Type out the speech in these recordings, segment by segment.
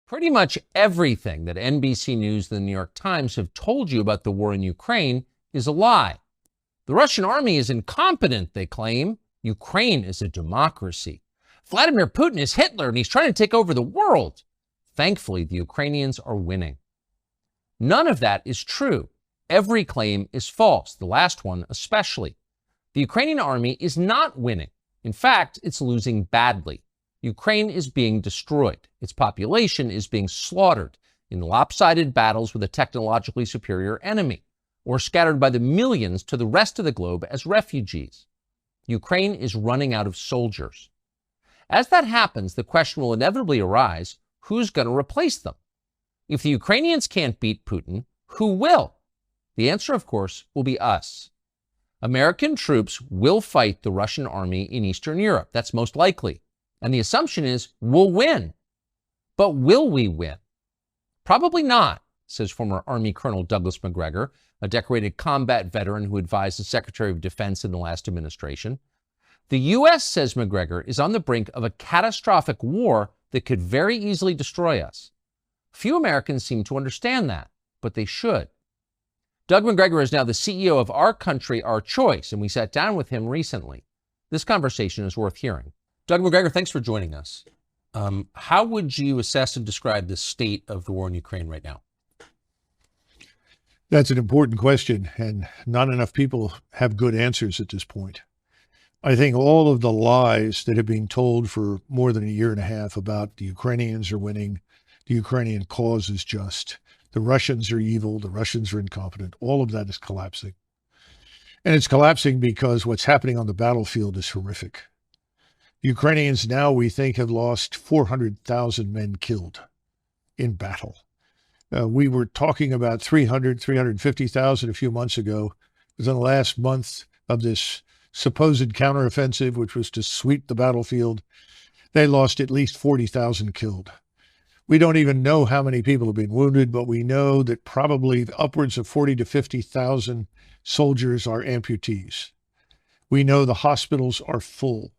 Pretty much everything that NBC News and the New York Times have told you about the war in Ukraine is a lie. The Russian army is incompetent, they claim. Ukraine is a democracy. Vladimir Putin is Hitler and he's trying to take over the world. Thankfully, the Ukrainians are winning. None of that is true. Every claim is false, the last one especially. The Ukrainian army is not winning. In fact, it's losing badly. Ukraine is being destroyed. Its population is being slaughtered in lopsided battles with a technologically superior enemy, or scattered by the millions to the rest of the globe as refugees. Ukraine is running out of soldiers. As that happens, the question will inevitably arise, who's going to replace them? If the Ukrainians can't beat Putin, who will? The answer, of course, will be us. American troops will fight the Russian army in Eastern Europe. That's most likely. And the assumption is we'll win. But will we win? Probably not, says former Army Colonel Douglas MacGregor, a decorated combat veteran who advised the Secretary of Defense in the last administration. The U.S., says MacGregor, is on the brink of a catastrophic war that could very easily destroy us. Few Americans seem to understand that, but they should. Doug MacGregor is now the CEO of Our Country, Our Choice, and we sat down with him recently. This conversation is worth hearing. Doug MacGregor, thanks for joining us. How would you assess and describe the state of the war in Ukraine right now? That's an important question, and not enough people have good answers at this point. I think all of the lies that have been told for more than a year and a half about the Ukrainians are winning, the Ukrainian cause is just, the Russians are evil, the Russians are incompetent, all of that is collapsing. And it's collapsing because what's happening on the battlefield is horrific. Ukrainians now, we think, have lost 400,000 men killed in battle. We were talking about 350,000 a few months ago. Within the last month of this supposed counteroffensive, which was to sweep the battlefield, they lost at least 40,000 killed. We don't even know how many people have been wounded, but we know that probably upwards of 40 to 50,000 soldiers are amputees. We know the hospitals are full.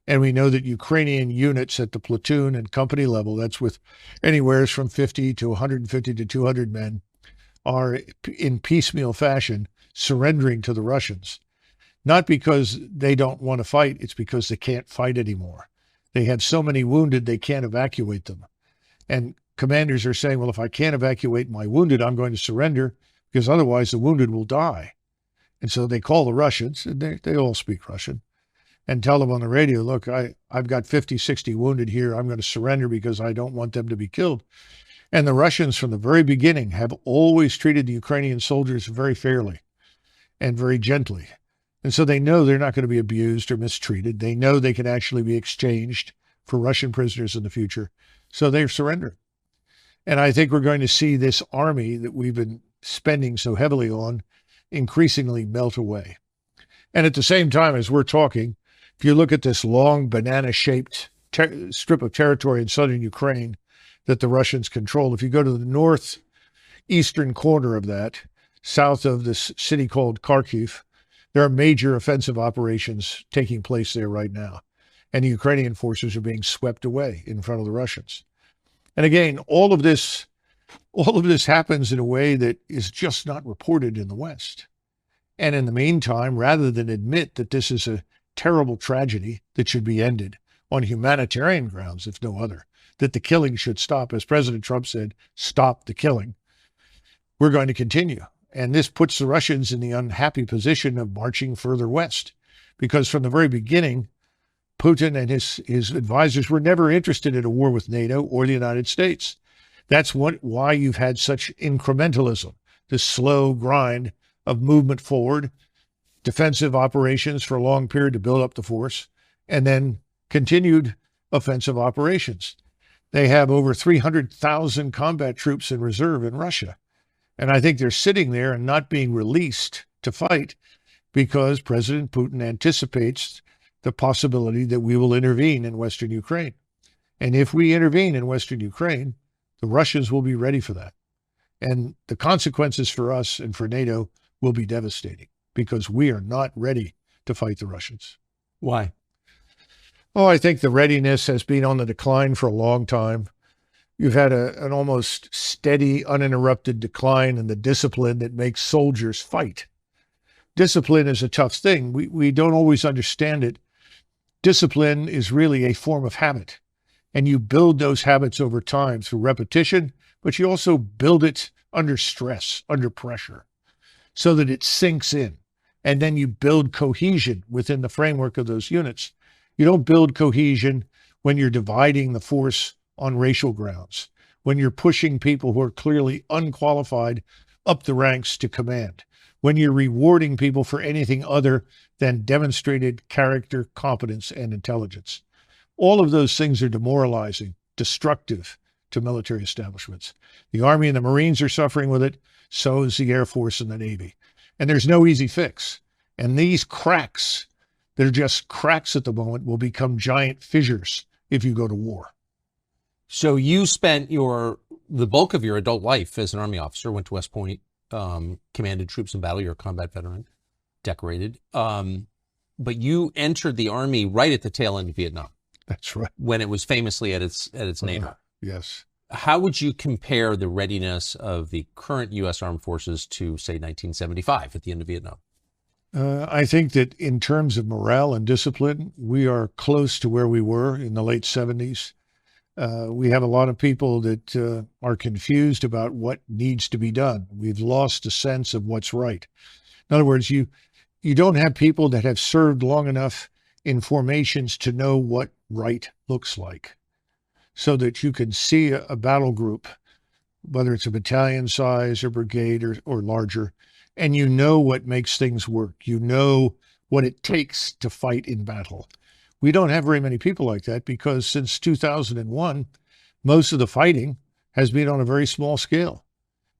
And we know that Ukrainian units at the platoon and company level, that's with anywhere from 50 to 150 to 200 men, are in piecemeal fashion surrendering to the Russians. Not because they don't want to fight, it's because they can't fight anymore. They have so many wounded, they can't evacuate them. And commanders are saying, well, if I can't evacuate my wounded, I'm going to surrender because otherwise the wounded will die. And so they call the Russians, and they all speak Russian, and tell them on the radio, look, I've got 50, 60 wounded here. I'm going to surrender because I don't want them to be killed. And the Russians from the very beginning have always treated the Ukrainian soldiers very fairly and very gently. And so they know they're not going to be abused or mistreated. They know they can actually be exchanged for Russian prisoners in the future. So they've surrendered. And I think we're going to see this army that we've been spending so heavily on increasingly melt away. And at the same time, as we're talking, if you look at this long banana-shaped strip of territory in southern Ukraine that the Russians control, if you go to the northeastern corner of that, south of this city called Kharkiv, there are major offensive operations taking place there right now. And the Ukrainian forces are being swept away in front of the Russians. And again, all of this happens in a way that is just not reported in the West. And in the meantime, rather than admit that this is a terrible tragedy that should be ended on humanitarian grounds, if no other, that the killing should stop, as President Trump said, stop the killing, we're going to continue. And this puts the Russians in the unhappy position of marching further west, because from the very beginning, Putin and his advisors were never interested in a war with NATO or the United States. That's why you've had such incrementalism, this slow grind of movement forward, defensive operations for a long period to build up the force, and then continued offensive operations. They have over 300,000 combat troops in reserve in Russia. And I think they're sitting there and not being released to fight because President Putin anticipates the possibility that we will intervene in Western Ukraine. And if we intervene in Western Ukraine, the Russians will be ready for that. And the consequences for us and for NATO will be devastating because we are not ready to fight the Russians. Why? Oh, I think the readiness has been on the decline for a long time. You've had an almost steady, uninterrupted decline in the discipline that makes soldiers fight. Discipline is a tough thing. We don't always understand it. Discipline is really a form of habit, and you build those habits over time through repetition, but you also build it under stress, under pressure, so that it sinks in. And then you build cohesion within the framework of those units. You don't build cohesion when you're dividing the force on racial grounds, when you're pushing people who are clearly unqualified up the ranks to command, when you're rewarding people for anything other than demonstrated character, competence, and intelligence. All of those things are demoralizing, destructive to military establishments. The Army and the Marines are suffering with it. So is the Air Force and the Navy. And there's no easy fix. And these cracks that are just cracks at the moment will become giant fissures if you go to war. So you spent the bulk of your adult life as an Army officer, went to West Point, commanded troops in battle. You're a combat veteran, decorated. But you entered the Army right at the tail end of Vietnam. That's right. When it was famously at its nadir. Yes. How would you compare the readiness of the current U.S. Armed Forces to, say, 1975 at the end of Vietnam? I think that in terms of morale and discipline, we are close to where we were in the late 70s. We have a lot of people that are confused about what needs to be done. We've lost a sense of what's right. In other words, you don't have people that have served long enough in formations to know what right looks like, so that you can see a battle group, whether it's a battalion size or brigade or larger, and you know what makes things work. You know what it takes to fight in battle. We don't have very many people like that because since 2001, most of the fighting has been on a very small scale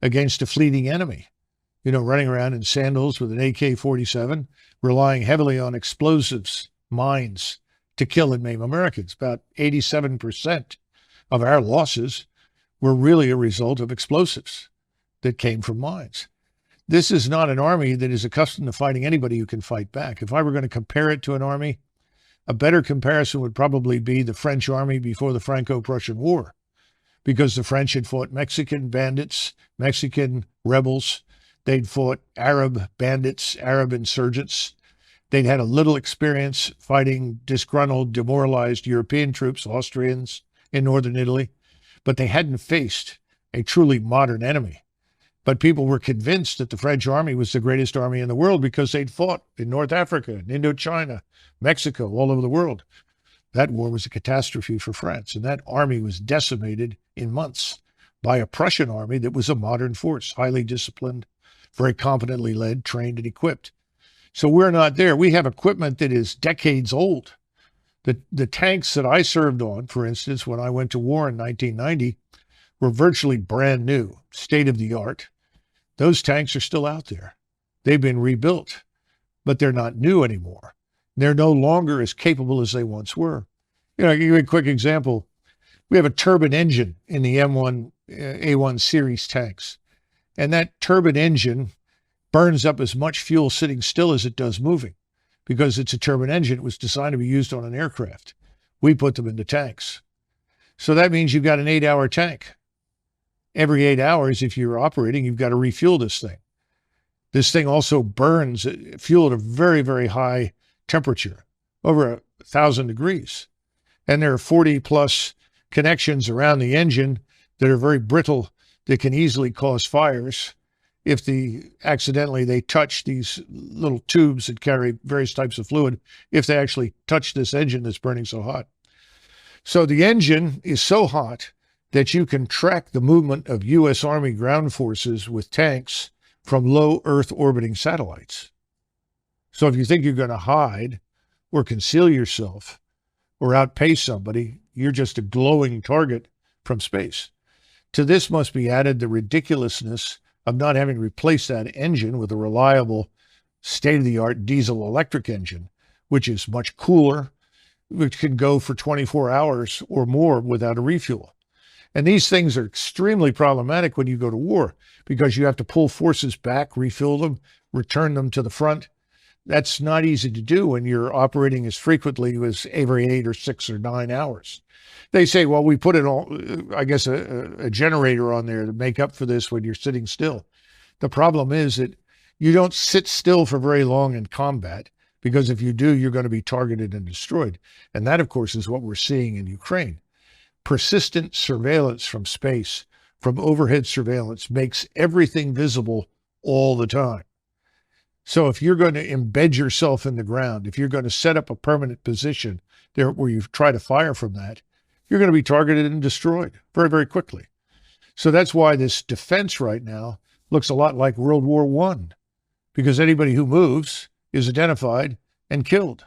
against a fleeting enemy. You know, running around in sandals with an AK-47, relying heavily on explosives, mines, to kill and maim Americans. About 87% of our losses were really a result of explosives that came from mines. This is not an army that is accustomed to fighting anybody who can fight back. If I were going to compare it to an army, a better comparison would probably be the French army before the Franco-Prussian War, because the French had fought Mexican bandits, Mexican rebels. They'd fought Arab bandits, Arab insurgents. They'd had a little experience fighting disgruntled, demoralized European troops, Austrians in northern Italy, but they hadn't faced a truly modern enemy. But people were convinced that the French army was the greatest army in the world because they'd fought in North Africa, in Indochina, Mexico, all over the world. That war was a catastrophe for France, and that army was decimated in months by a Prussian army that was a modern force, highly disciplined, very competently led, trained, and equipped. So we're not there. We have equipment that is decades old. The tanks that I served on, for instance, when I went to war in 1990, were virtually brand new, state-of-the-art. Those tanks are still out there. They've been rebuilt, but they're not new anymore. They're no longer as capable as they once were. You know, I'll give you a quick example. We have a turbine engine in the M1, A1 series tanks, and that turbine engine burns up as much fuel sitting still as it does moving, because it's a turbine engine. It was designed to be used on an aircraft. We put them into tanks. So that means you've got an 8-hour tank. Every 8 hours, if you're operating, you've got to refuel this thing. This thing also burns fuel at a very, very high temperature, over 1,000 degrees. And there are 40 plus connections around the engine that are very brittle, that can easily cause fires if accidentally they touch these little tubes that carry various types of fluid, if they actually touch this engine that's burning so hot. So the engine is so hot that you can track the movement of U.S. Army ground forces with tanks from low Earth orbiting satellites. So if you think you're going to hide or conceal yourself or outpace somebody, you're just a glowing target from space. To this must be added the ridiculousness of not having replaced that engine with a reliable, state-of-the-art diesel-electric engine, which is much cooler, which can go for 24 hours or more without a refuel. And these things are extremely problematic when you go to war, because you have to pull forces back, refuel them, return them to the front. That's not easy to do when you're operating as frequently as every 8 or 6 or 9 hours. They say, well, we put I guess, a generator on there to make up for this when you're sitting still. The problem is that you don't sit still for very long in combat, because if you do, you're going to be targeted and destroyed. And that, of course, is what we're seeing in Ukraine. Persistent surveillance from space, from overhead surveillance, makes everything visible all the time. So if you're going to embed yourself in the ground, if you're going to set up a permanent position there where you try to fire from that, you're going to be targeted and destroyed very, very quickly. So that's why this defense right now looks a lot like World War I, because anybody who moves is identified and killed.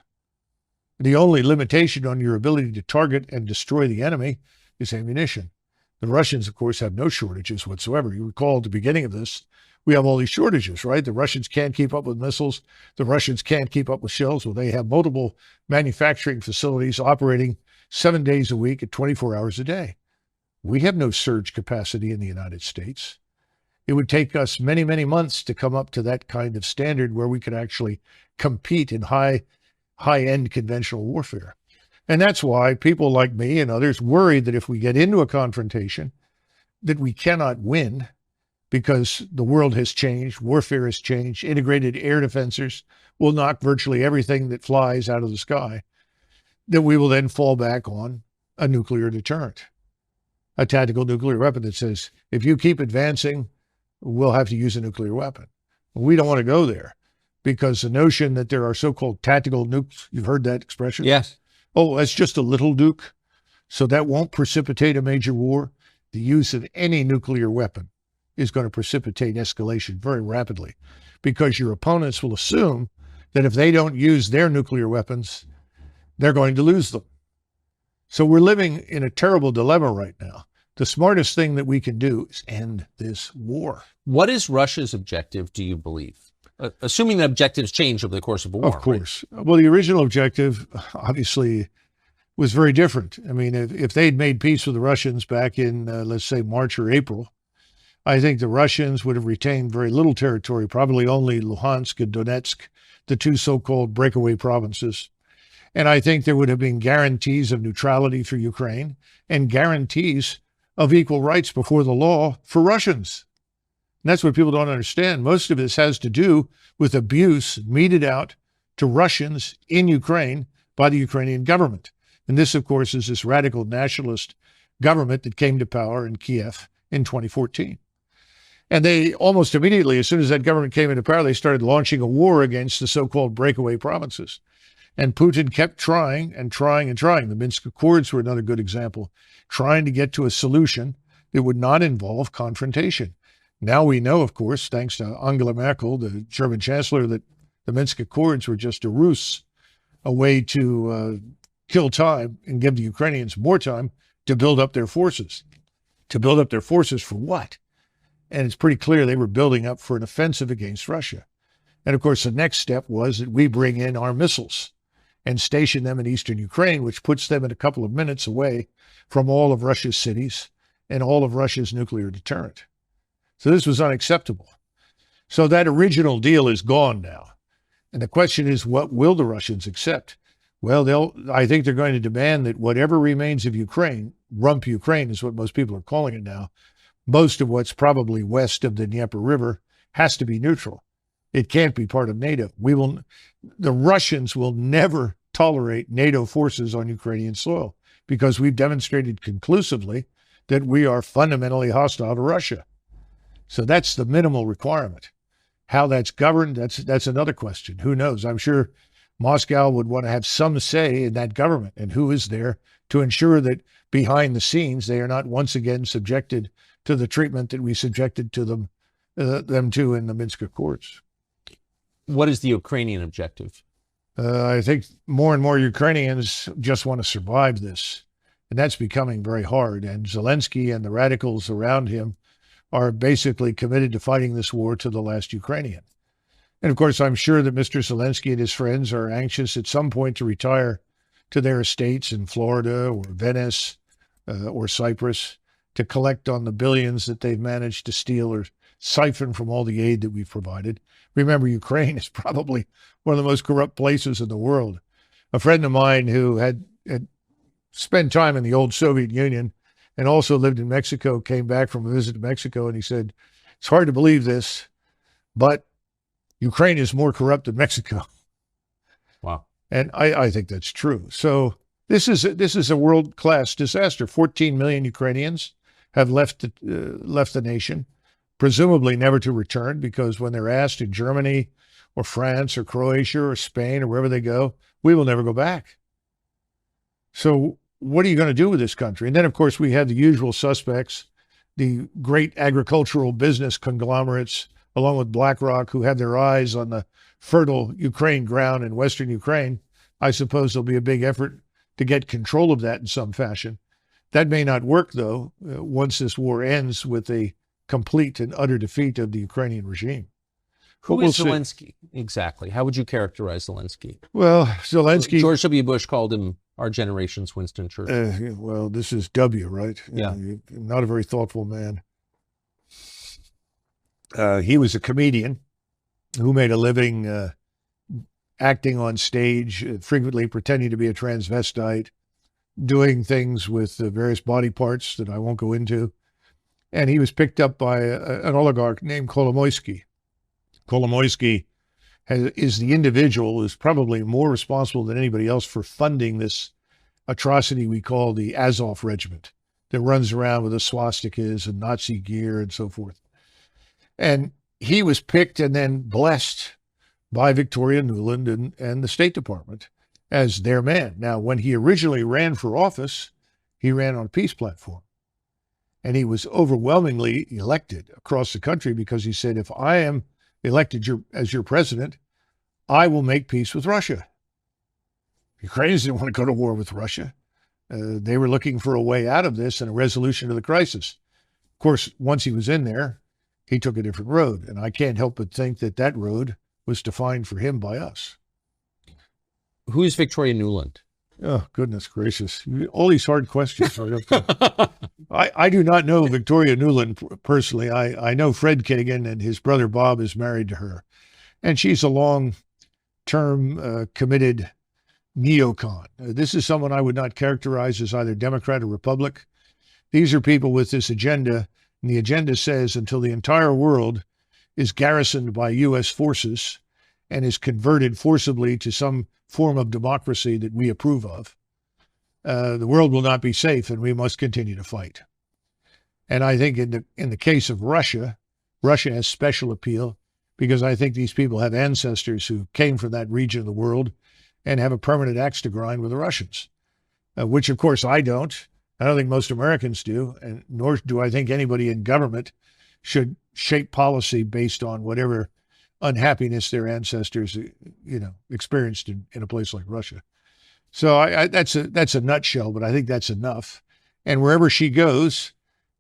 The only limitation on your ability to target and destroy the enemy is ammunition. The Russians, of course, have no shortages whatsoever. You recall at the beginning of this, we have all these shortages, right? The Russians can't keep up with missiles. The Russians can't keep up with shells. Well, they have multiple manufacturing facilities operating 7 days a week at 24 hours a day. We have no surge capacity in the United States. It would take us many, many months to come up to that kind of standard where we could actually compete in high-end conventional warfare. And that's why people like me and others worry that if we get into a confrontation, that we cannot win, because the world has changed, warfare has changed, integrated air defenses will knock virtually everything that flies out of the sky, that we will then fall back on a nuclear deterrent, a tactical nuclear weapon that says, if you keep advancing, we'll have to use a nuclear weapon. We don't want to go there, because the notion that there are so-called tactical nukes, you've heard that expression? Yes. Oh, that's just a little nuke, so that won't precipitate a major war. The use of any nuclear weapon is going to precipitate escalation very rapidly, because your opponents will assume that if they don't use their nuclear weapons, they're going to lose them. So we're living in a terrible dilemma right now. The smartest thing that we can do is end this war. What is Russia's objective, do you believe? Assuming the objectives change over the course of a war. Of course. Right? Well, the original objective, obviously, was very different. I mean, if they'd made peace with the Russians back in, let's say, March or April, I think the Russians would have retained very little territory, probably only Luhansk and Donetsk, the two so-called breakaway provinces. And I think there would have been guarantees of neutrality for Ukraine and guarantees of equal rights before the law for Russians. And that's what people don't understand. Most of this has to do with abuse meted out to Russians in Ukraine by the Ukrainian government. And this, of course, is this radical nationalist government that came to power in Kiev in 2014. And they almost immediately, as soon as that government came into power, they started launching a war against the so-called breakaway provinces. And Putin kept trying and trying and trying. The Minsk Accords were another good example, trying to get to a solution that would not involve confrontation. Now we know, of course, thanks to Angela Merkel, the German chancellor, that the Minsk Accords were just a ruse, a way to kill time and give the Ukrainians more time to build up their forces. To build up their forces for what? And it's pretty clear they were building up for an offensive against Russia. And of course, the next step was that we bring in our missiles and station them in eastern Ukraine, which puts them in a couple of minutes away from all of Russia's cities and all of Russia's nuclear deterrent. So this was unacceptable. So that original deal is gone now. And the question is, what will the Russians accept? Well, I think they're going to demand that whatever remains of Ukraine, rump Ukraine is what most people are calling it now, most of what's probably west of the Dnieper River, has to be neutral. It can't be part of NATO. The Russians will never tolerate NATO forces on Ukrainian soil, because we've demonstrated conclusively that we are fundamentally hostile to Russia. So that's the minimal requirement. How that's governed, that's another question. Who knows? I'm sure Moscow would want to have some say in that government, and who is there to ensure that behind the scenes they are not once again subjected to the treatment that we subjected to them to in the Minsk Accords. What is the Ukrainian objective? I think more and more Ukrainians just want to survive this, and that's becoming very hard. And Zelensky and the radicals around him are basically committed to fighting this war to the last Ukrainian. And of course, I'm sure that Mr. Zelensky and his friends are anxious at some point to retire to their estates in Florida or Venice or Cyprus to collect on the billions that they've managed to steal or siphon from all the aid that we've provided. Remember, Ukraine is probably one of the most corrupt places in the world. A friend of mine who had spent time in the old Soviet Union and also lived in Mexico came back from a visit to Mexico, and he said, it's hard to believe this, but Ukraine is more corrupt than Mexico. Wow. And I think that's true. So this is a world-class disaster. 14 million Ukrainians have left the nation, presumably never to return, because when they're asked in Germany or France or Croatia or Spain or wherever they go, we will never go back. So what are you going to do with this country? And then, of course, we have the usual suspects, the great agricultural business conglomerates, along with BlackRock, who have their eyes on the fertile Ukraine ground in Western Ukraine. I suppose there'll be a big effort to get control of that in some fashion. That may not work, though, once this war ends with a complete and utter defeat of the Ukrainian regime. Who is Zelensky? Exactly. How would you characterize Zelensky? Well, Zelensky... George W. Bush called him our generation's Winston Churchill. Well, this is W, right? Yeah. Not a very thoughtful man. He was a comedian who made a living acting on stage, frequently pretending to be a transvestite, doing things with various body parts that I won't go into. And he was picked up by an oligarch named Kolomoisky. Kolomoisky is the individual who is probably more responsible than anybody else for funding this atrocity we call the Azov Regiment that runs around with the swastikas and Nazi gear and so forth. And he was picked and then blessed by Victoria Nuland and the State Department as their man. Now, when he originally ran for office, he ran on a peace platform. And he was overwhelmingly elected across the country because he said, if I am elected as your president, I will make peace with Russia. Ukrainians didn't want to go to war with Russia. They were looking for a way out of this and a resolution to the crisis. Of course, once he was in there, he took a different road. And I can't help but think that that road was defined for him by us. Who is Victoria Nuland? Oh, goodness gracious. All these hard questions. I do not know Victoria Nuland personally. I know Fred Kagan, and his brother Bob is married to her. And she's a long-term committed neocon. This is someone I would not characterize as either Democrat or Republic. These are people with this agenda, and the agenda says until the entire world is garrisoned by U.S. forces and is converted forcibly to some form of democracy that we approve of, the world will not be safe, and we must continue to fight. And I think in the case of Russia, Russia has special appeal because I think these people have ancestors who came from that region of the world and have a permanent axe to grind with the Russians, which of course I don't. I don't think most Americans do, and nor do I think anybody in government should shape policy based on whatever unhappiness their ancestors, experienced in a place like Russia. So that's a nutshell, but I think that's enough. And wherever she goes,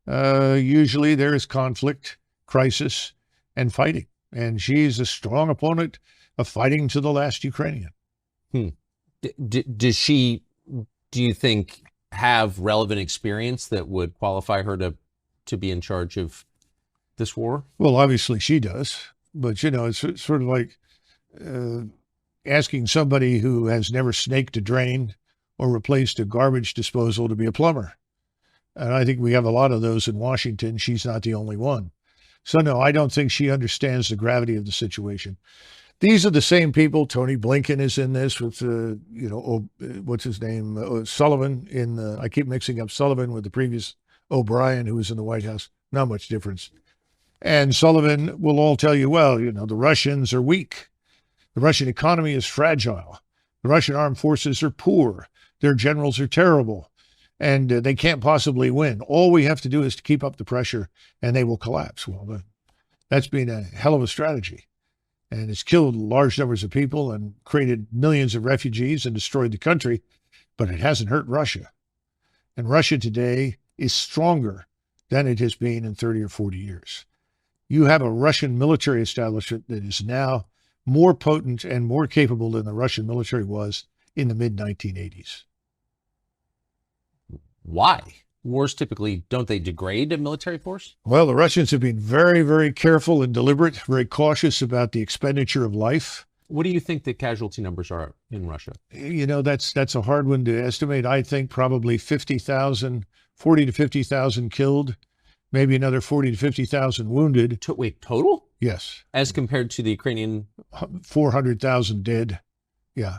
usually there is conflict, crisis, and fighting. And she's a strong opponent of fighting to the last Ukrainian. Does she, do you think, have relevant experience that would qualify her to be in charge of this war? Well, obviously she does. But, it's sort of like asking somebody who has never snaked a drain or replaced a garbage disposal to be a plumber. And I think we have a lot of those in Washington. She's not the only one. So, no, I don't think she understands the gravity of the situation. These are the same people. Tony Blinken is in this with, what's his name? Sullivan I keep mixing up Sullivan with the previous O'Brien, who was in the White House. Not much difference. And Sullivan will all tell you, well, the Russians are weak. The Russian economy is fragile. The Russian armed forces are poor. Their generals are terrible. And they can't possibly win. All we have to do is to keep up the pressure and they will collapse. Well, that's been a hell of a strategy. And it's killed large numbers of people and created millions of refugees and destroyed the country. But it hasn't hurt Russia. And Russia today is stronger than it has been in 30 or 40 years. You have a Russian military establishment that is now more potent and more capable than the Russian military was in the mid-1980s. Why? Wars typically, don't they degrade a military force? Well, the Russians have been very, very careful and deliberate, very cautious about the expenditure of life. What do you think the casualty numbers are in Russia? You know, that's a hard one to estimate. I think probably 50,000, 40 to 50,000 killed, maybe another 40 to 50,000 wounded. Wait, total? Yes. As compared to the Ukrainian? 400,000 dead. Yeah.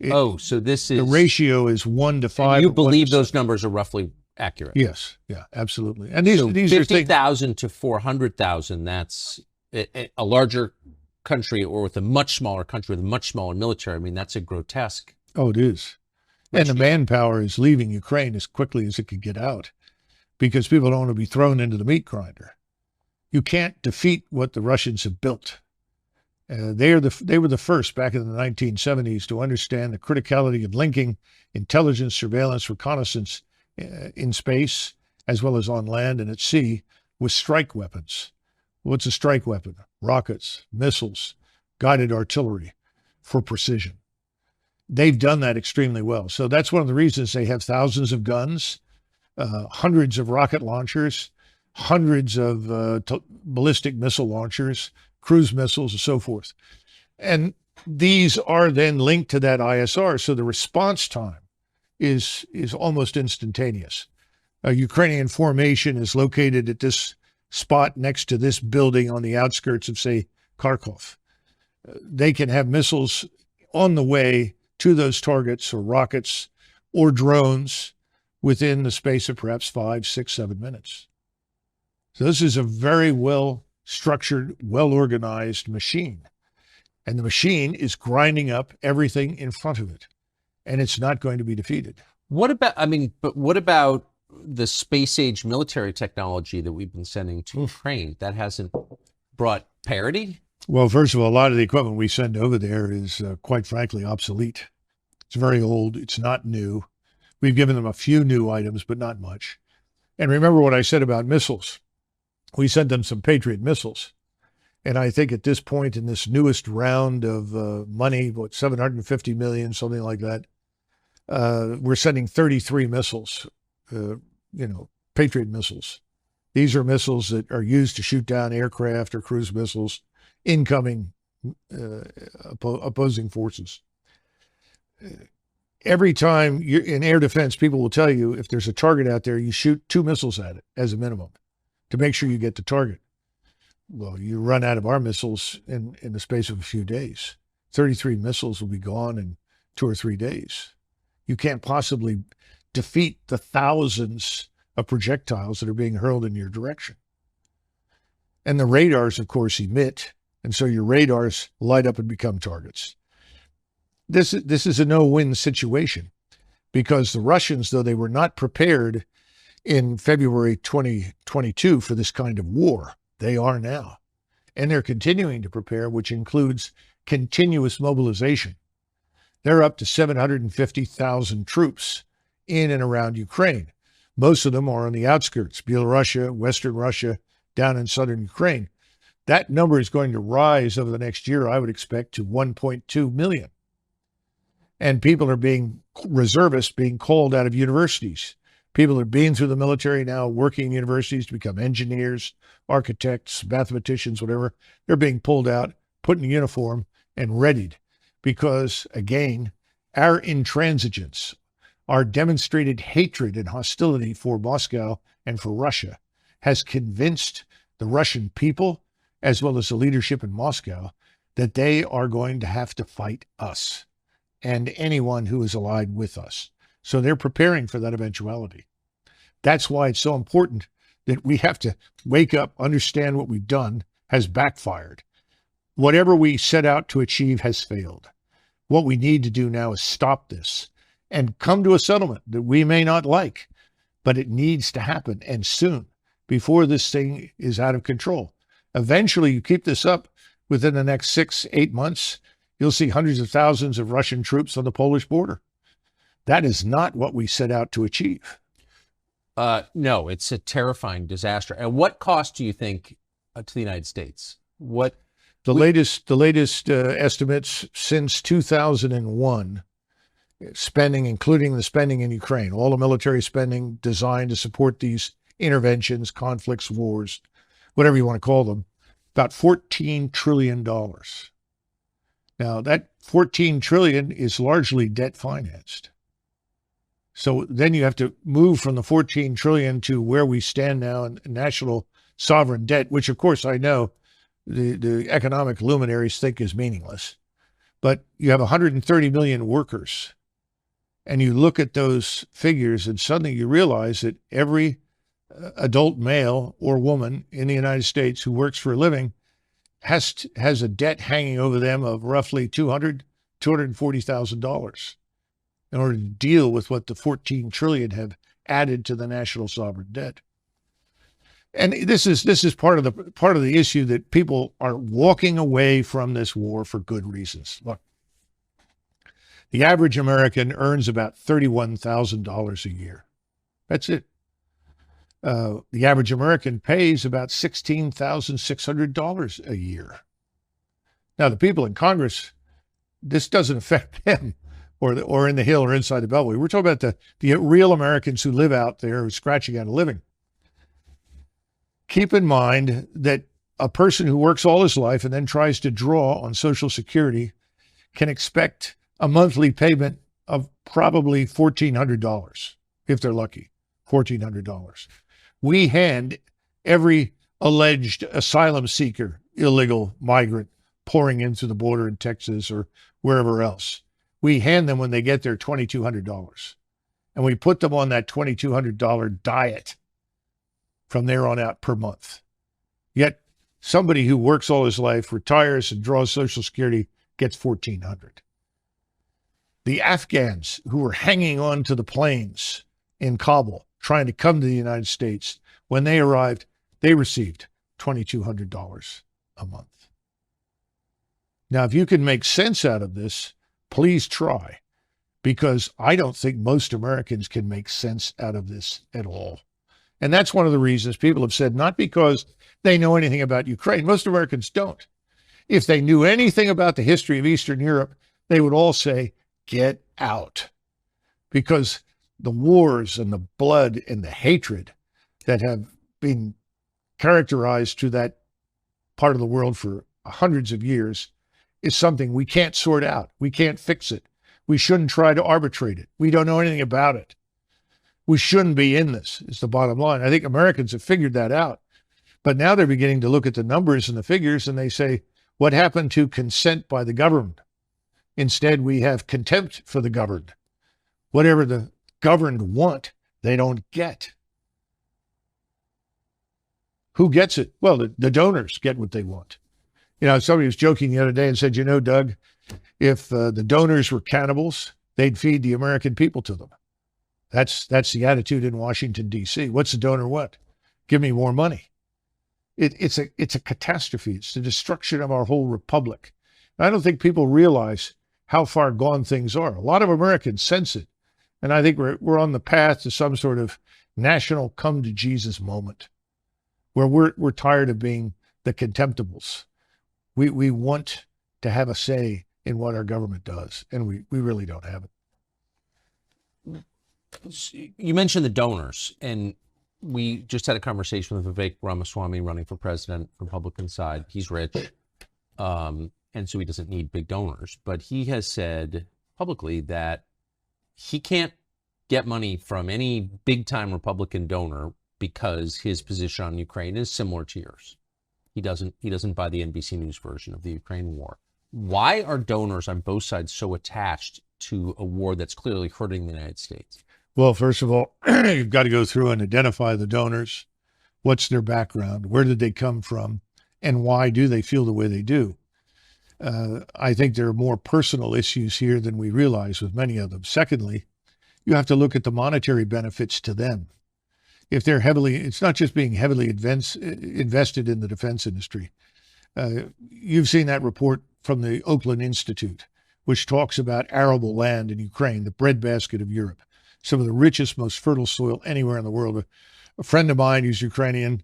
So this is... The ratio is 1 to 5. You believe those numbers are roughly accurate? Yes. Yeah, absolutely. And these are 50,000 to 400,000, that's a larger country, or with a much smaller country with a much smaller military. I mean, that's a grotesque. Oh, it is. And the manpower is leaving Ukraine as quickly as it can get out because people don't want to be thrown into the meat grinder. You can't defeat what the Russians have built. They were the first back in the 1970s to understand the criticality of linking intelligence, surveillance, reconnaissance in space, as well as on land and at sea, with strike weapons. What's a strike weapon? Rockets, missiles, guided artillery for precision. They've done that extremely well. So that's one of the reasons they have thousands of guns, hundreds of rocket launchers, hundreds of ballistic missile launchers, cruise missiles, and so forth. And these are then linked to that ISR. So the response time is almost instantaneous. A Ukrainian formation is located at this spot next to this building on the outskirts of, say, Kharkov. They can have missiles on the way to those targets, or rockets or drones, within the space of perhaps 5, 6, 7 minutes. So this is a very well structured, well organized machine. And the machine is grinding up everything in front of it. And it's not going to be defeated. What about the space age military technology that we've been sending to Ukraine? That hasn't brought parity? Well, first of all, a lot of the equipment we send over there is quite frankly obsolete. It's very old. It's not new. We've given them a few new items, but not much. And remember what I said about missiles. We sent them some Patriot missiles. And I think at this point in this newest round of money, what, $750 million, something like that, we're sending 33 missiles, Patriot missiles. These are missiles that are used to shoot down aircraft or cruise missiles, incoming opposing forces. Every time you're in air defense, people will tell you if there's a target out there, you shoot 2 missiles at it as a minimum to make sure you get the target. Well, you run out of our missiles in the space of a few days. 33 missiles will be gone in 2 or 3 days. You can't possibly defeat the thousands of projectiles that are being hurled in your direction. And the radars, of course, emit, and so your radars light up and become targets. This is a no-win situation because the Russians, though they were not prepared in February 2022 for this kind of war, they are now. And they're continuing to prepare, which includes continuous mobilization. They're up to 750,000 troops in and around Ukraine. Most of them are on the outskirts, Belarus, Western Russia, down in southern Ukraine. That number is going to rise over the next year, I would expect, to 1.2 million. And people are reservists being called out of universities. People are being through the military now, working in universities to become engineers, architects, mathematicians, whatever. They're being pulled out, put in uniform, and readied. Because, again, our intransigence, our demonstrated hatred and hostility for Moscow and for Russia has convinced the Russian people, as well as the leadership in Moscow, that they are going to have to fight us and anyone who is allied with us. So they're preparing for that eventuality. That's why it's so important that we have to wake up, understand what we've done has backfired. Whatever we set out to achieve has failed. What we need to do now is stop this and come to a settlement that we may not like, but it needs to happen, and soon, before this thing is out of control. Eventually, you keep this up within the next 6, 8 months, you'll see hundreds of thousands of Russian troops on the Polish border. That is not what we set out to achieve. No, it's a terrifying disaster. And what cost do you think to the United States? The latest estimates since 2001 spending, including the spending in Ukraine, all the military spending designed to support these interventions, conflicts, wars, whatever you want to call them, about $14 trillion. Now, that $14 trillion is largely debt financed. So then you have to move from the $14 trillion to where we stand now in national sovereign debt, which of course I know the economic luminaries think is meaningless. But you have 130 million workers, and you look at those figures and suddenly you realize that every adult male or woman in the United States who works for a living has a debt hanging over them of roughly $240,000 in order to deal with what the 14 trillion have added to the national sovereign debt. And this is part of the issue, that people are walking away from this war for good reasons. Look, the average American earns about $31,000 a year. That's it. The average American pays about $16,600 a year. Now, the people in Congress, this doesn't affect them, or in the Hill or inside the Beltway. We're talking about the real Americans who live out there, who are scratching out a living. Keep in mind that a person who works all his life and then tries to draw on Social Security can expect a monthly payment of probably $1,400, if they're lucky, $1,400. We hand every alleged asylum seeker, illegal migrant pouring in through the border in Texas or wherever else, we hand them, when they get there, $2,200. And we put them on that $2,200 diet from there on out per month. Yet somebody who works all his life, retires and draws Social Security, gets $1,400. The Afghans who were hanging on to the planes in Kabul trying to come to the United States, when they arrived, they received $2,200 a month. Now, if you can make sense out of this, please try, because I don't think most Americans can make sense out of this at all. And that's one of the reasons people have said, not because they know anything about Ukraine. Most Americans don't. If they knew anything about the history of Eastern Europe, they would all say, get out. Because the wars and the blood and the hatred that have been characterized to that part of the world for hundreds of years is something we can't sort out. We can't fix it. We shouldn't try to arbitrate it. We don't know anything about it. We shouldn't be in this, is the bottom line. I think Americans have figured that out. But now they're beginning to look at the numbers and the figures, and they say, what happened to consent by the governed? Instead, we have contempt for the governed. Whatever the governed want, they don't get. Who gets it? Well, the donors get what they want. You know, somebody was joking the other day and said, you know, Doug, if the donors were cannibals, they'd feed the American people to them. That's the attitude in Washington, D.C. What's the donor want? Give me more money. It's a catastrophe. It's the destruction of our whole republic. And I don't think people realize how far gone things are. A lot of Americans sense it. And I think we're on the path to some sort of national come to Jesus moment, where we're tired of being the contemptibles. We want to have a say in what our government does, and we really don't have it. You mentioned the donors, and we just had a conversation with Vivek Ramaswamy running for president, Republican side. He's rich, and so he doesn't need big donors. But he has said publicly that he can't get money from any big-time Republican donor because his position on Ukraine is similar to yours. He doesn't buy the NBC News version of the Ukraine war. Why are donors on both sides so attached to a war that's clearly hurting the United States? Well, first of all, you've got to go through and identify the donors. What's their background? Where did they come from? And why do they feel the way they do? I think there are more personal issues here than we realize with many of them. Secondly, you have to look at the monetary benefits to them. If they're it's not just being heavily invested in the defense industry. You've seen that report from the Oakland Institute, which talks about arable land in Ukraine, the breadbasket of Europe, some of the richest, most fertile soil anywhere in the world. A friend of mine who's Ukrainian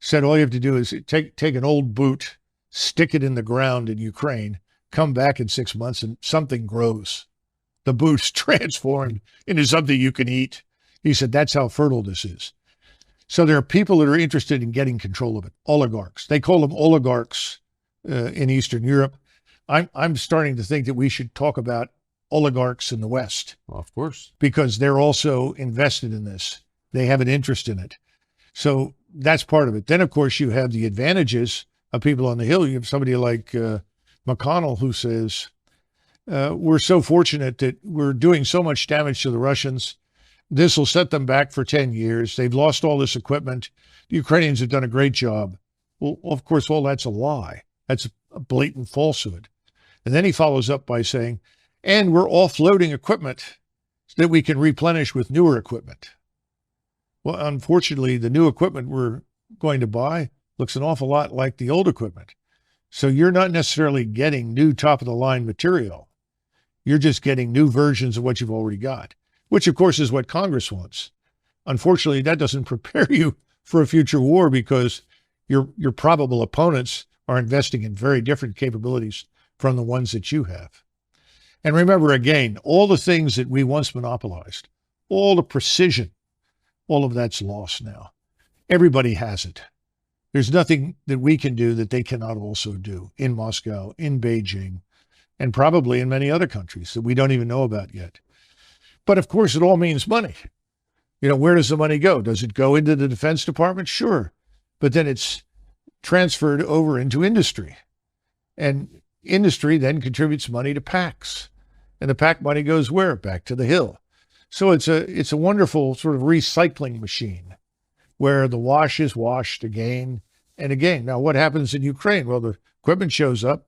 said all you have to do is take an old boot, stick it in the ground in Ukraine, come back in 6 months, and something grows. the boost transformed into something you can eat. He said, that's how fertile this is. So there are people that are interested in getting control of it. Oligarchs. They call them oligarchs in Eastern Europe. I'm starting to think that we should talk about oligarchs in the West. Well, of course. Because they're also invested in this. They have an interest in it. So that's part of it. Then, of course, you have the advantages of people on the Hill. You have somebody like McConnell who says, we're so fortunate that we're doing so much damage to the Russians. This will set them back for 10 years. They've lost all this equipment. The Ukrainians have done a great job. Well, of course, all that's a lie. That's a blatant falsehood. And then he follows up by saying, and we're offloading equipment so that we can replenish with newer equipment. Well, unfortunately, the new equipment we're going to buy looks an awful lot like the old equipment. So you're not necessarily getting new top-of-the-line material. You're just getting new versions of what you've already got, which, of course, is what Congress wants. Unfortunately, that doesn't prepare you for a future war because your probable opponents are investing in very different capabilities from the ones that you have. And remember, again, all the things that we once monopolized, all the precision, all of that's lost now. Everybody has it. There's nothing that we can do that they cannot also do in Moscow, in Beijing, and probably in many other countries that we don't even know about yet. But of course, it all means money. You know, where does the money go? Does it go into the Defense Department? Sure. But then it's transferred over into industry. And industry then contributes money to PACs. And the PAC money goes where? Back to the Hill. So it's a wonderful sort of recycling machine where the wash is washed again and again. Now, what happens in Ukraine? Well, the equipment shows up.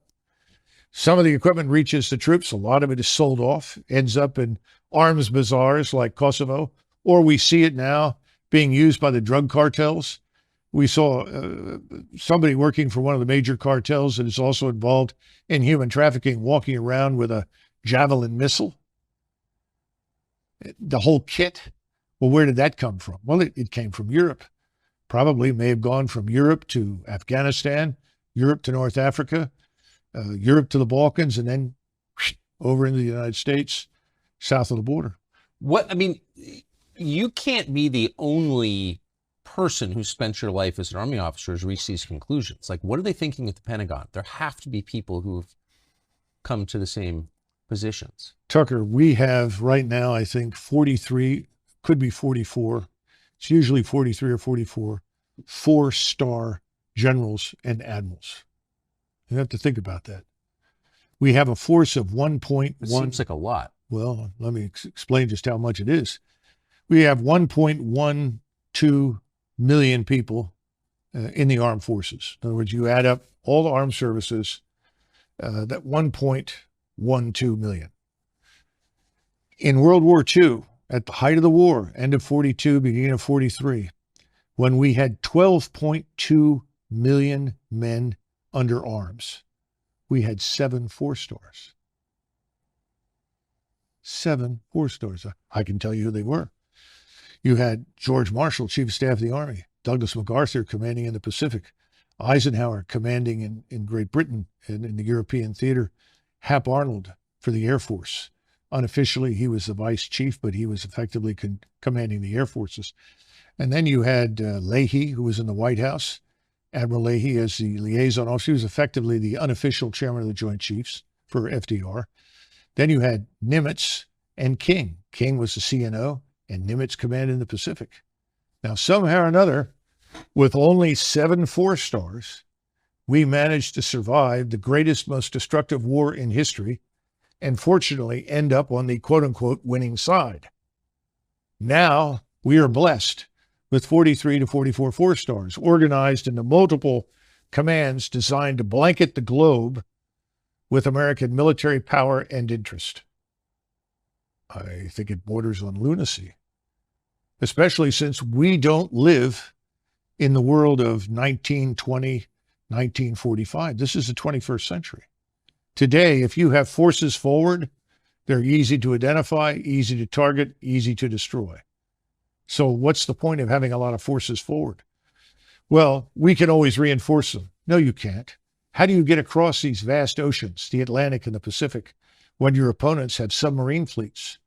Some of the equipment reaches the troops. A lot of it is sold off, ends up in arms bazaars like Kosovo, or we see it now being used by the drug cartels. We saw somebody working for one of the major cartels that is also involved in human trafficking walking around with a Javelin missile. The whole kit. Well, where did that come from? Well, it came from Europe. Probably may have gone from Europe to Afghanistan, Europe to North Africa, Europe to the Balkans, and then over into the United States, south of the border. You can't be the only person who spent your life as an Army officer who's reached these conclusions. Like, what are they thinking at the Pentagon? There have to be people who've come to the same positions. Tucker, we have right now, I think, 43, could be 44. It's usually 43 or 44, 4-star generals and admirals. You have to think about that. We have a force of 1.1. It seems like a lot. Well, let me explain just how much it is. We have 1.12 million people in the armed forces. In other words, you add up all the armed services, that 1.12 million. In World War II, at the height of the war, end of 42, beginning of 43, when we had 12.2 million men under arms, we had 7 4-stars. 7 4-stars. I can tell you who they were. You had George Marshall, Chief of Staff of the Army, Douglas MacArthur commanding in the Pacific, Eisenhower commanding in Great Britain and in the European theater, Hap Arnold for the Air Force. Unofficially, he was the vice chief, but he was effectively commanding the air forces. And then you had Leahy, who was in the White House, Admiral Leahy as the liaison officer. He was effectively the unofficial chairman of the Joint Chiefs for FDR. Then you had Nimitz and King. King was the CNO, and Nimitz commanded in the Pacific. Now, somehow or another, with only 7 4-stars, we managed to survive the greatest, most destructive war in history, and fortunately end up on the quote-unquote winning side. Now we are blessed with 43 to 44 4-stars organized into multiple commands designed to blanket the globe with American military power and interest. I think it borders on lunacy, especially since we don't live in the world of 1920, 1945. This is the 21st century. Today, if you have forces forward, they're easy to identify, easy to target, easy to destroy. So what's the point of having a lot of forces forward? Well, we can always reinforce them. No, you can't. How do you get across these vast oceans, the Atlantic and the Pacific, when your opponents have submarine fleets?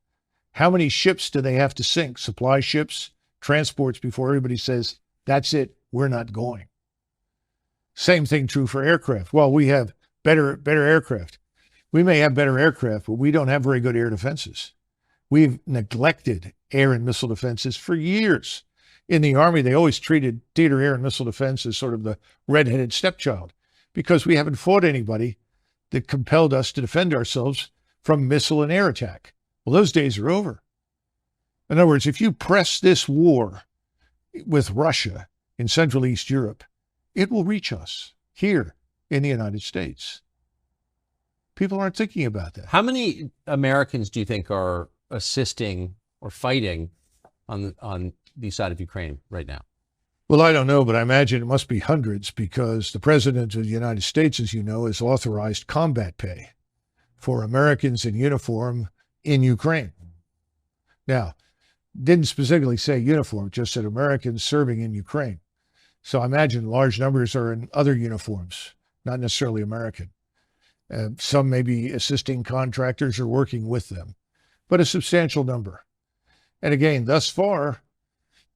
How many ships do they have to sink, supply ships, transports, before everybody says, that's it, we're not going? Same thing true for aircraft. Well, we have better aircraft. We may have better aircraft, but we don't have very good air defenses. We've neglected air and missile defenses for years. In the Army, they always treated theater air and missile defense as sort of the redheaded stepchild, because we haven't fought anybody that compelled us to defend ourselves from missile and air attack. Well, those days are over. In other words, if you press this war with Russia in Central East Europe, it will reach us here in the United States. People aren't thinking about that. How many Americans do you think are assisting or fighting on the side of Ukraine right now? Well, I don't know, but I imagine it must be hundreds, because the President of the United States, as you know, has authorized combat pay for Americans in uniform in Ukraine. Now, didn't specifically say uniform, just said Americans serving in Ukraine. So I imagine large numbers are in other uniforms, not necessarily American. Some may be assisting contractors or working with them, but a substantial number. And again, thus far,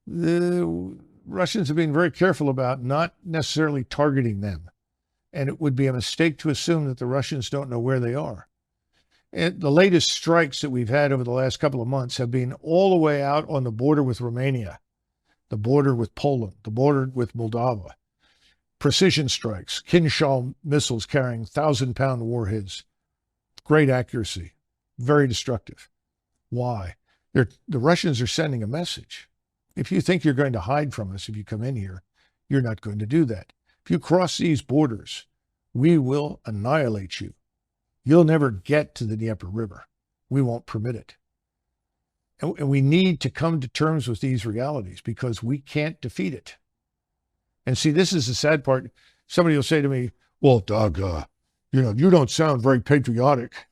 the Russians have been very careful about not necessarily targeting them. And it would be a mistake to assume that the Russians don't know where they are. And the latest strikes that we've had over the last couple of months have been all the way out on the border with Romania, the border with Poland, the border with Moldova. Precision strikes, Kinshal missiles carrying 1,000-pound warheads. Great accuracy, very destructive. Why? The Russians are sending a message. If you think you're going to hide from us if you come in here, you're not going to do that. If you cross these borders, we will annihilate you. You'll never get to the Dnieper River. We won't permit it. And we need to come to terms with these realities, because we can't defeat it. And see, this is the sad part. Somebody will say to me, well, Doug, you don't sound very patriotic.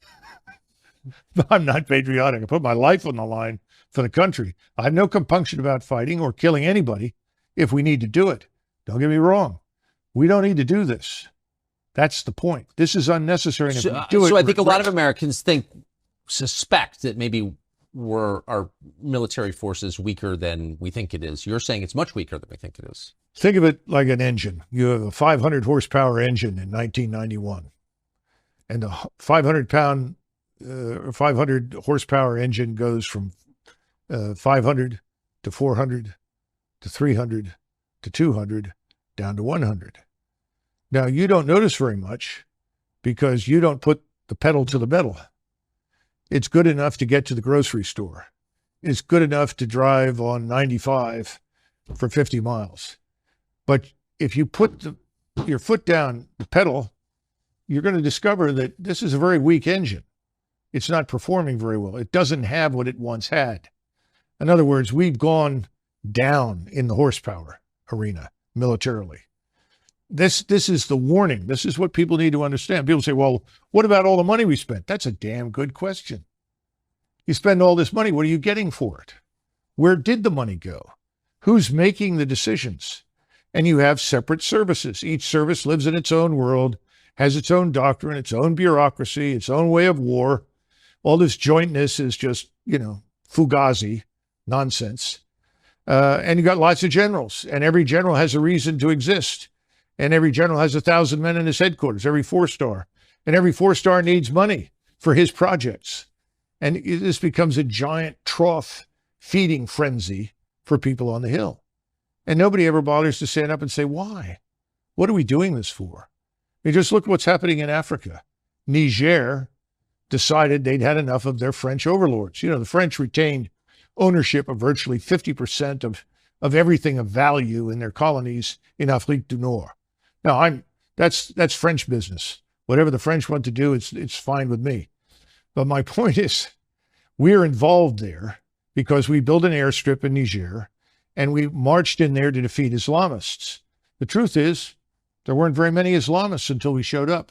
I'm not patriotic. I put my life on the line for the country. I have no compunction about fighting or killing anybody if we need to do it. Don't get me wrong. We don't need to do this. That's the point. This is unnecessary. And if we do it, so I think a lot of Americans suspect that maybe our military force is weaker than we think it is. You're saying it's much weaker than we think it is. Think of it like an engine. You have a 500 horsepower engine in 1991, and a 500 horsepower engine goes from 500 to 400 to 300 to 200 down to 100. Now, you don't notice very much because you don't put the pedal to the metal. It's good enough to get to the grocery store. It's good enough to drive on 95 for 50 miles. But if you put your foot down the pedal, you're going to discover that this is a very weak engine. It's not performing very well. It doesn't have what it once had. In other words, we've gone down in the horsepower arena militarily. This is the warning. This is what people need to understand. People say, well, what about all the money we spent? That's a damn good question. You spend all this money, what are you getting for it? Where did the money go? Who's making the decisions? And you have separate services. Each service lives in its own world, has its own doctrine, its own bureaucracy, its own way of war. All this jointness is just, fugazi nonsense. And you got lots of generals, and every general has a reason to exist. And every general has 1,000 men in his headquarters, every 4-star. And every 4-star needs money for his projects. And this becomes a giant trough feeding frenzy for people on the Hill. And nobody ever bothers to stand up and say, why? What are we doing this for? I mean, just look what's happening in Africa. Niger decided they'd had enough of their French overlords. The French retained ownership of virtually 50% of everything of value in their colonies in Afrique du Nord. Now, that's French business. Whatever the French want to do, it's fine with me. But my point is, we're involved there because we built an airstrip in Niger, and we marched in there to defeat Islamists. The truth is, there weren't very many Islamists until we showed up.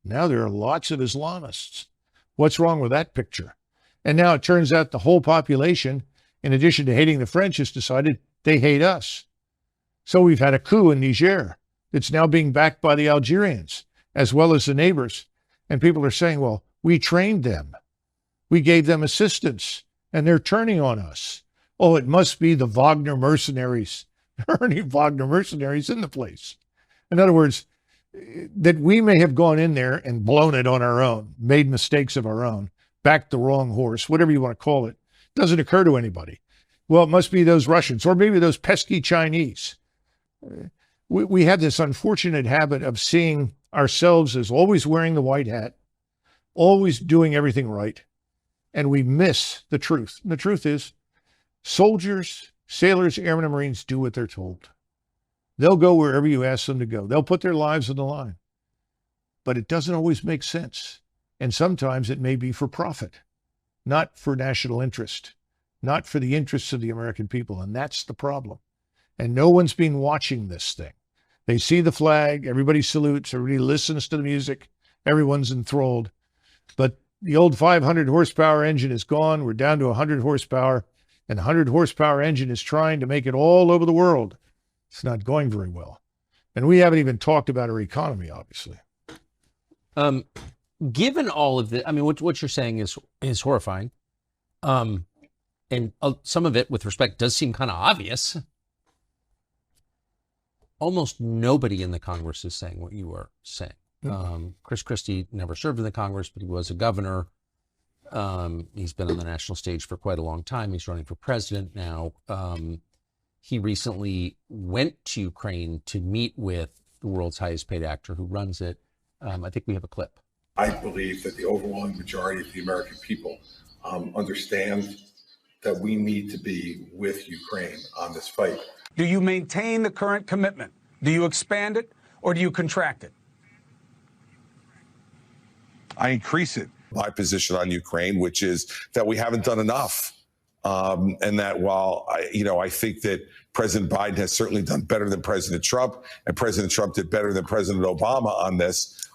Now there are lots of Islamists. What's wrong with that picture? And now it turns out the whole population, in addition to hating the French, has decided they hate us. So we've had a coup in Niger that's now being backed by the Algerians, as well as the neighbors. And people are saying, well, We trained them. We gave them assistance, and they're turning on us. Oh, it must be the Wagner mercenaries. There aren't any Wagner mercenaries in the place. In other words, that we may have gone in there and blown it on our own, made mistakes of our own, backed the wrong horse, whatever you want to call it, doesn't occur to anybody. Well, it must be those Russians, or maybe those pesky Chinese. We have this unfortunate habit of seeing ourselves as always wearing the white hat, always doing everything right, and we miss the truth. And the truth is, soldiers, sailors, airmen, and Marines do what they're told. They'll go wherever you ask them to go. They'll put their lives on the line. But it doesn't always make sense. And sometimes it may be for profit, not for national interest, not for the interests of the American people. And that's the problem. And no one's been watching this thing. They see the flag, everybody salutes, everybody listens to the music, everyone's enthralled. But the old 500 horsepower engine is gone. We're down to 100 horsepower. And the 100 horsepower engine is trying to make it all over the world. It's not going very well. And we haven't even talked about our economy, obviously. Given all of the, I mean, what you're saying is horrifying. And some of it, with respect, does seem kind of obvious. Almost nobody in the Congress is saying what you are saying. Chris Christie never served in the Congress, but he was a governor. He's been on the national stage for quite a long time. He's running for president now. He recently went to Ukraine to meet with the world's highest paid actor who runs it. I think we have a clip. I believe that the overwhelming majority of the American people understand that we need to be with Ukraine on this fight. Do you maintain the current commitment? Do you expand it, or do you contract it? I increase it. My position on Ukraine, which is that we haven't done enough. And that while I think that President Biden has certainly done better than President Trump, and President Trump did better than President Obama on this,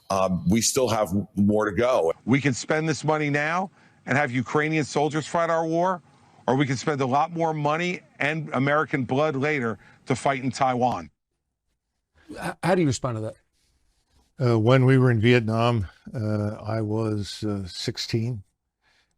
we still have more to go. We can spend this money now and have Ukrainian soldiers fight our war, or we can spend a lot more money and American blood later to fight in Taiwan. How do you respond to that? When we were in Vietnam, I was 16.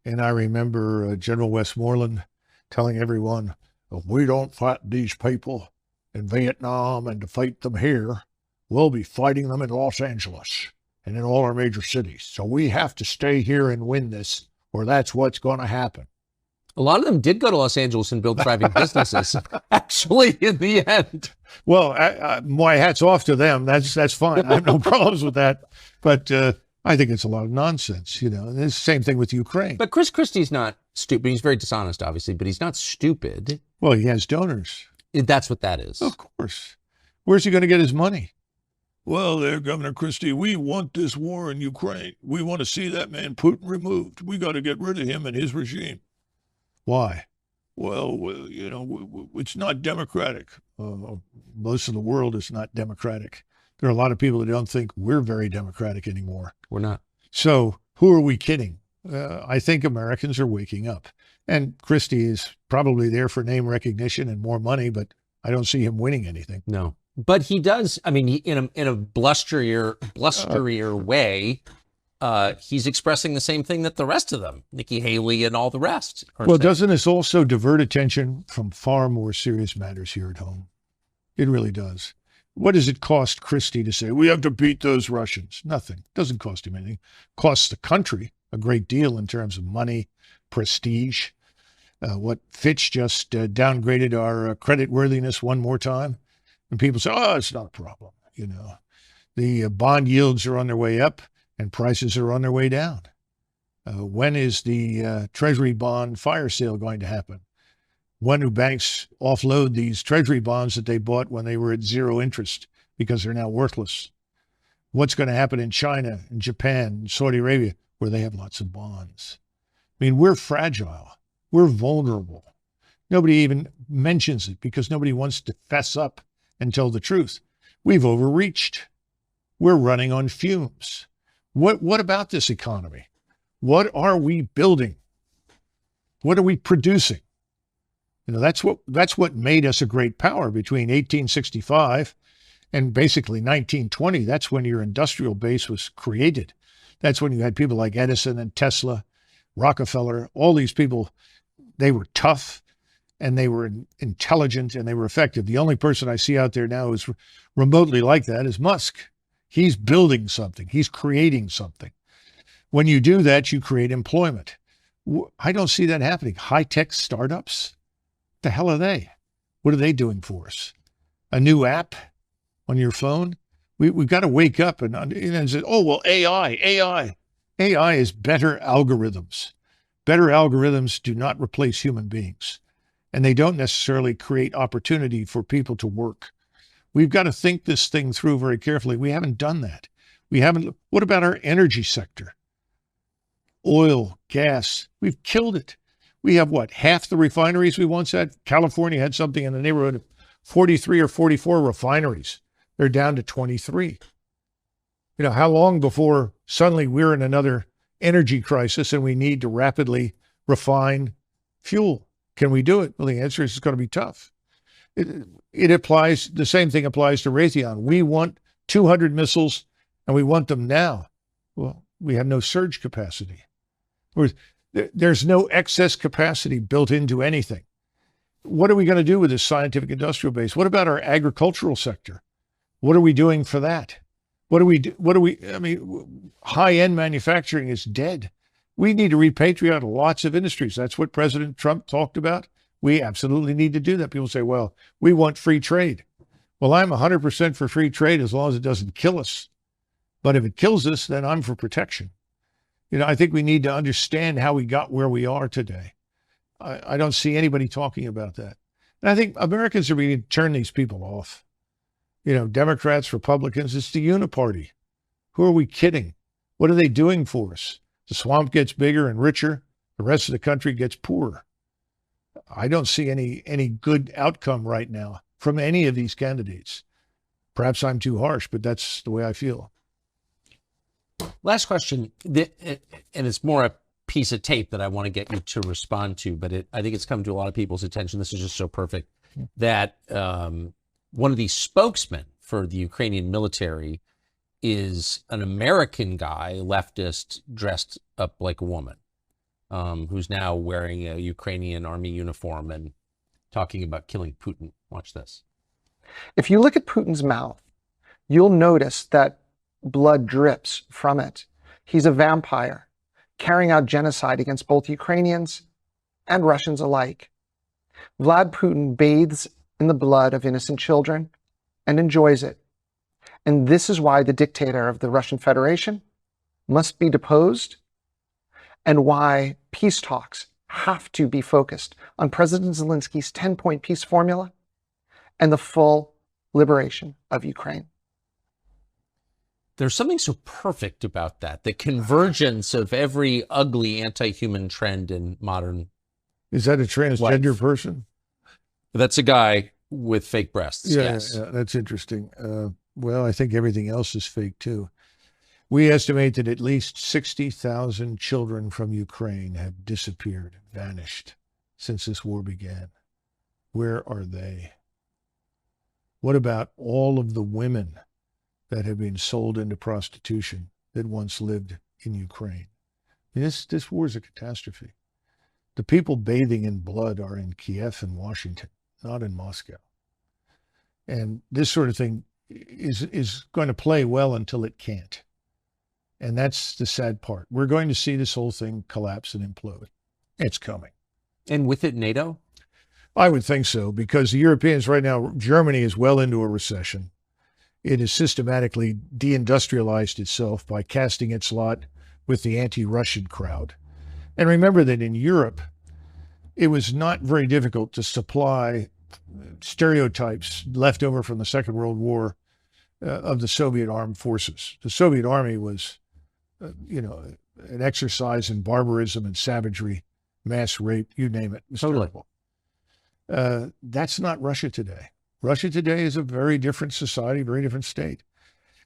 And I remember General Westmoreland telling everyone, if we don't fight these people in Vietnam and to fight them here, we'll be fighting them in Los Angeles and in all our major cities. So we have to stay here and win this, or that's what's going to happen. A lot of them did go to Los Angeles and build thriving businesses, actually, in the end. Well, my hat's off to them. That's fine. I have no problems with that. But I think it's a lot of nonsense, you know. And it's the same thing with Ukraine. But Chris Christie's not stupid. He's very dishonest, obviously, but he's not stupid. Well, he has donors. That's what that is. Of course. Where's he going to get his money? Well, there, Governor Christie, we want this war in Ukraine. We want to see that man Putin removed. We got to get rid of him and his regime. Why? Well, you know, it's not democratic. Most of the world is not democratic. There are a lot of people that don't think we're very democratic anymore. We're not. So who are we kidding? I think Americans are waking up. And Christie is probably there for name recognition and more money, but I don't see him winning anything. No. But he does, I mean, in a blusterier way, he's expressing the same thing that the rest of them, Nikki Haley and all the rest, are well, saying. Doesn't this also divert attention from far more serious matters here at home? It really does. What does it cost Christie to say, we have to beat those Russians? Nothing. It doesn't cost him anything. It costs the country a great deal in terms of money, prestige. What Fitch just downgraded our credit worthiness one more time. And people say, oh, it's not a problem. You know, the bond yields are on their way up and prices are on their way down. When is the Treasury bond fire sale going to happen? When do banks offload these Treasury bonds that they bought when they were at zero interest because they're now worthless? What's going to happen in China, in Japan, in Saudi Arabia, where they have lots of bonds? I mean, we're fragile. We're vulnerable. Nobody even mentions it because nobody wants to fess up and tell the truth. We've overreached. We're running on fumes. What about this economy? What are we building? What are we producing? You know, that's what made us a great power between 1865 and basically 1920. That's when your industrial base was created. That's when you had people like Edison and Tesla, Rockefeller, all these people. They were tough and they were intelligent and they were effective. The only person I see out there now who's remotely like that is Musk. He's building something. He's creating something. When you do that, you create employment. I don't see that happening. High-tech startups? The hell are they? What are they doing for us? A new app on your phone? We've got to wake up and say, oh, well, AI. AI is better algorithms. Better algorithms do not replace human beings, and they don't necessarily create opportunity for people to work. We've got to think this thing through very carefully. We haven't done that. What about our energy sector? Oil, gas, we've killed it. We have what, half the refineries we once had? California had something in the neighborhood of 43 or 44 refineries. They're down to 23. You know, how long before suddenly we're in another energy crisis and we need to rapidly refine fuel? Can we do it? Well, the answer is it's going to be tough. It applies, the same thing applies to Raytheon. We want 200 missiles and we want them now. Well, we have no surge capacity. There's no excess capacity built into anything. What are we going to do with this scientific industrial base? What about our agricultural sector? What are we doing for that? High-end manufacturing is dead. We need to repatriate lots of industries. That's what President Trump talked about. We absolutely need to do that. People say, well, we want free trade. Well, I'm 100% for free trade as long as it doesn't kill us. But if it kills us, then I'm for protection. You know, I think we need to understand how we got where we are today. I don't see anybody talking about that. And I think Americans are beginning to turn these people off. You know, Democrats, Republicans, it's the uniparty. Who are we kidding? What are they doing for us? The swamp gets bigger and richer. The rest of the country gets poorer. I don't see any good outcome right now from any of these candidates. Perhaps I'm too harsh, but that's the way I feel. Last question, and it's more a piece of tape that I want to get you to respond to, but I think it's come to a lot of people's attention. This is just so perfect that one of the spokesmen for the Ukrainian military is an American guy, leftist, dressed up like a woman, who's now wearing a Ukrainian army uniform and talking about killing Putin. Watch this. If you look at Putin's mouth, you'll notice that blood drips from it. He's a vampire, carrying out genocide against both Ukrainians and Russians alike. Vlad Putin bathes in the blood of innocent children and enjoys it. And this is why the dictator of the Russian Federation must be deposed, and why peace talks have to be focused on President Zelensky's 10-point peace formula and the full liberation of Ukraine. There's something so perfect about that, the convergence of every ugly anti-human trend in modern. Is that a transgender person? That's a guy with fake breasts. Yeah, yes. Yeah, that's interesting. Well, I think everything else is fake too. We estimate that at least 60,000 children from Ukraine have disappeared, vanished since this war began. Where are they? What about all of the women that have been sold into prostitution that once lived in Ukraine? I mean, this war is a catastrophe. The people bathing in blood are in Kiev and Washington, not in Moscow. And this sort of thing is going to play well until it can't. And that's the sad part. We're going to see this whole thing collapse and implode. It's coming. And with it, NATO? I would think so, because the Europeans right now, Germany is well into a recession. It has systematically deindustrialized itself by casting its lot with the anti-Russian crowd. And remember that in Europe, it was not very difficult to supply stereotypes left over from the Second World War of the Soviet armed forces. The Soviet army was, an exercise in barbarism and savagery, mass rape, you name it. It was terrible. That's not Russia today. Russia today is a very different society, very different state.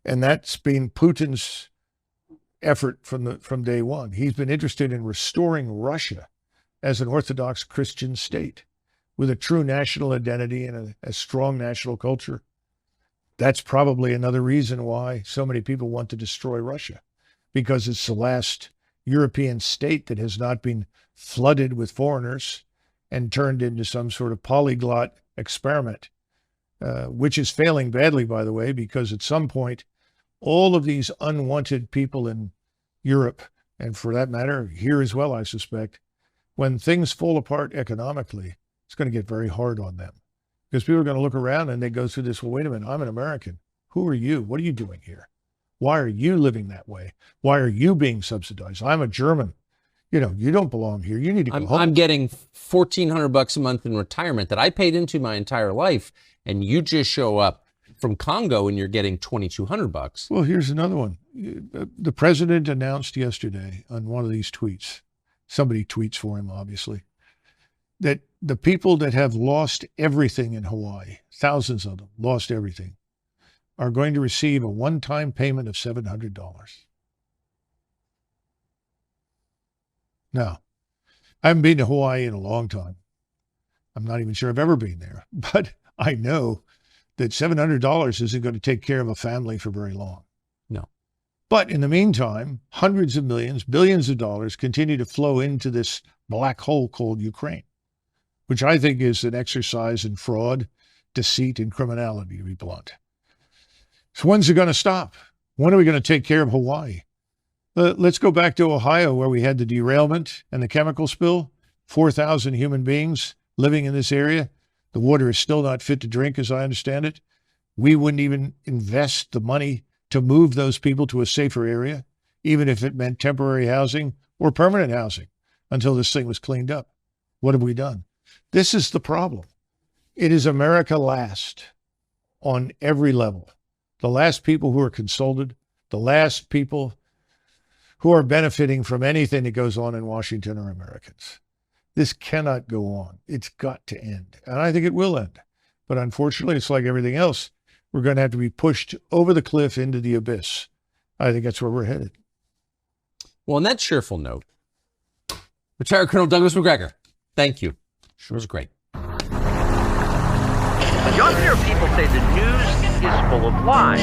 And that's been Putin's effort from day one. He's been interested in restoring Russia as an Orthodox Christian state with a true national identity and a strong national culture. That's probably another reason why so many people want to destroy Russia, because it's the last European state that has not been flooded with foreigners and turned into some sort of polyglot experiment, which is failing badly, by the way, because at some point, all of these unwanted people in Europe, and for that matter, here as well, I suspect, when things fall apart economically, it's going to get very hard on them. Because people are going to look around and they go through this, well, wait a minute, I'm an American. Who are you? What are you doing here? Why are you living that way? Why are you being subsidized? I'm a German. You know, you don't belong here. You need to go home. I'm getting $1,400 a month in retirement that I paid into my entire life, and you just show up from Congo and you're getting $2,200. Well, here's another one. The president announced yesterday on one of these tweets, somebody tweets for him, obviously, that the people that have lost everything in Hawaii, thousands of them lost everything, are going to receive a one-time payment of $700. Now, I haven't been to Hawaii in a long time. I'm not even sure I've ever been there, but I know that $700 isn't going to take care of a family for very long. No. But in the meantime, hundreds of millions, billions of dollars continue to flow into this black hole called Ukraine, which I think is an exercise in fraud, deceit, and criminality, to be blunt. So when's it going to stop? When are we going to take care of Hawaii? Let's go back to Ohio, where we had the derailment and the chemical spill. 4,000 human beings living in this area. The water is still not fit to drink, as I understand it. We wouldn't even invest the money to move those people to a safer area, even if it meant temporary housing or permanent housing, until this thing was cleaned up. What have we done? This is the problem. It is America last on every level. The last people who are consulted, the last people who are benefiting from anything that goes on in Washington are Americans. This cannot go on. It's got to end. And I think it will end. But unfortunately, it's like everything else. We're going to have to be pushed over the cliff into the abyss. I think that's where we're headed. Well, on that cheerful note, Retired Colonel Douglas MacGregor, thank you. Sure was great. You often hear people say the news is full of lies.